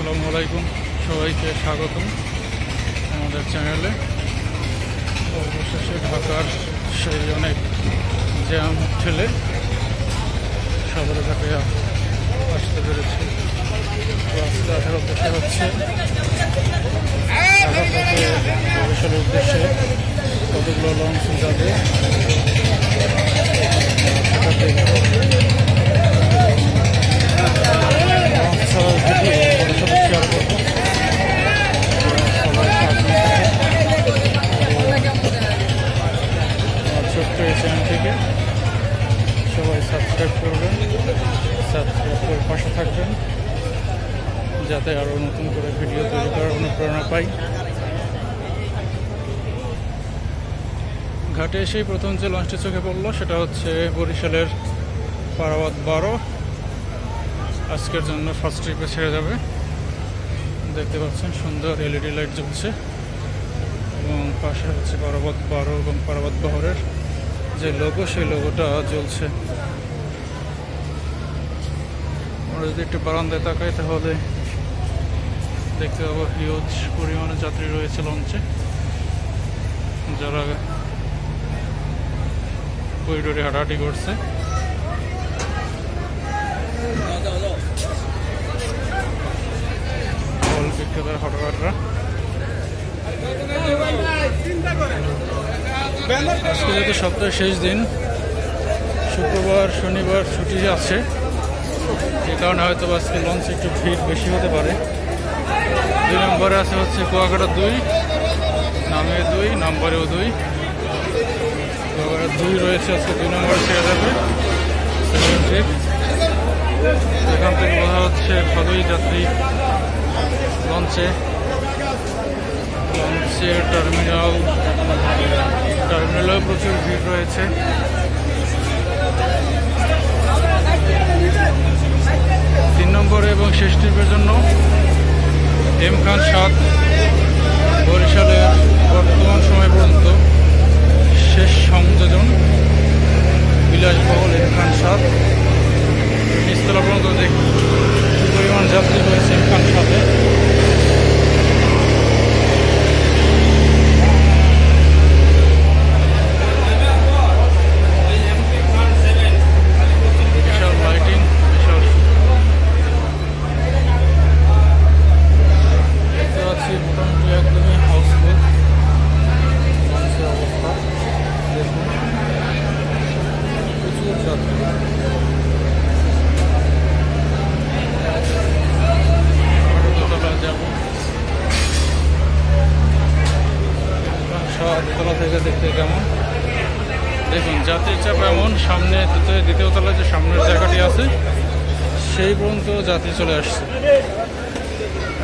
আসসালামু আলাইকুম, সবাইকে স্বাগতম আমাদের চ্যানেলে। অবশেষে ঢাকার সেই অনেক জ্যাম ঠেলে সদরঘাটে আসতে পেরেছি। রাস্তা আসার উদ্দেশ্যে হচ্ছে ঢাকা থেকে বরিশালের উদ্দেশ্যে কতগুলো লঞ্চ যাবে ছোট্ট এই চ্যানেল থেকে সবাই সাবস্ক্রাইব করবেন, সাবস্ক্রাইব করে পাশে থাকবেন যাতে আরও নতুন করে ভিডিও তৈরি করার অনুপ্রেরণা পাই। ঘাটে এসেই প্রথম যে লঞ্চটি চোখে পড়লো সেটা হচ্ছে বরিশালের পারাবাদ 12। আজকের জন্য ফার্স্ট ট্রিপে ছেড়ে যাবে। দেখতে পাচ্ছেন সুন্দর এলইডি লাইট জ্বলছে এবং পাশে হচ্ছে পারাবাদ 12 এবং পারাবাদ বহরের যে লোগো সেই লোগোটা জ্বলছে। আমরা যদি একটু বারান্দায় তাকাই তাহলে দেখতে পাবো হিউজ পরিমাণে যাত্রী রয়েছে লঞ্চে, যারা করিডোরে হাঁটাহাঁটি করছে। ফল বিক্রেতার হটগাটরা আজকে যেহেতু সপ্তাহের শেষ দিন, শুক্রবার শনিবার ছুটি আছে, এই কারণে হয়তো আজকে লঞ্চে একটু ভিড় বেশি হতে পারে। 2 নম্বরে আছে হচ্ছে কুয়াকাটা 2, নামে 2, নাম্বারেও 2। কুয়াকাটা 2 রয়েছে, আজকে 2 নম্বরে ছেড়ে যাবে ট্রিপ। এখান থেকে বোঝা হচ্ছে ভালোই যাত্রী লঞ্চের টার্মিনালেও প্রচুর ভিড় রয়েছে। 3 নম্বরে এবং শেষ ট্রিপের জন্য এম খান 7 বরিশালের বর্তমান সময় পর্যন্ত শেষ সংযোজন বিলাসবহুল এম খান 7। নিচতলা পর্যন্ত দেখি পরিমাণ যাত্রী হয়েছে এম খান 7-এ। দোতলা থেকে দেখতে কেমন দেখুন, যাত্রীর চাপ এমন, সামনে দ্বিতীয় তলায় যে সামনের জায়গাটি আছে সেই পর্যন্ত যাত্রী চলে আসছে।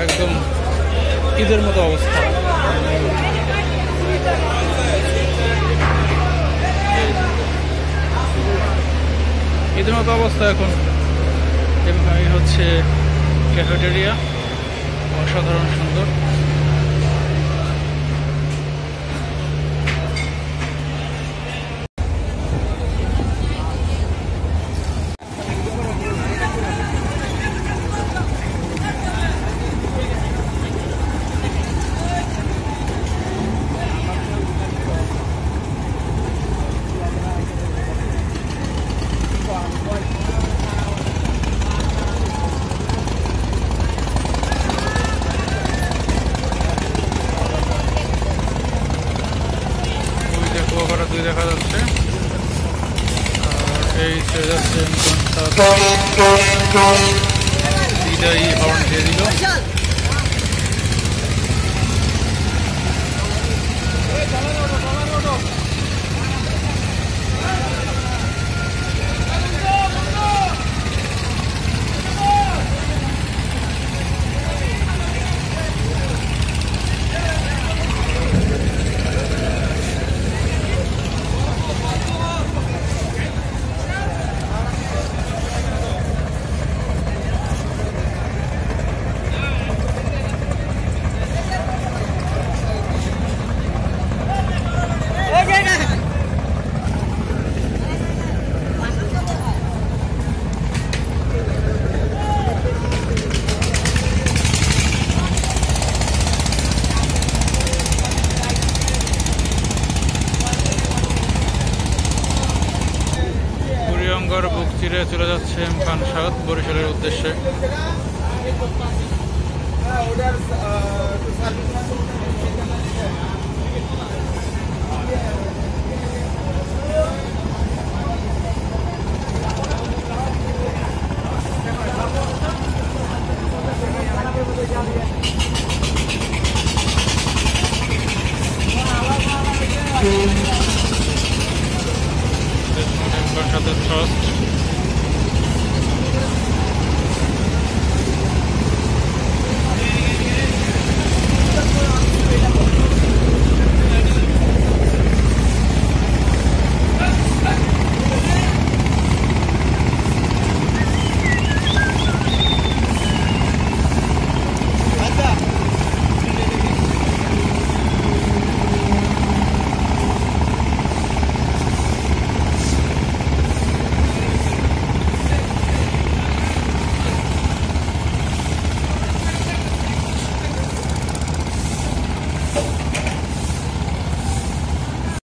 একদম ঈদের মতো অবস্থা। ঈদের মতো অবস্থা এখন। এবং এই হচ্ছে ক্যাফেটেরিয়া, অসাধারণ সুন্দর। দেখা যাচ্ছে আর এই ছেড়ে যাচ্ছে বিদায়ী হর্ন দিয়ে দিল। তীরে চলে যাচ্ছে এম খান সাদ বরিশালের উদ্দেশ্যে।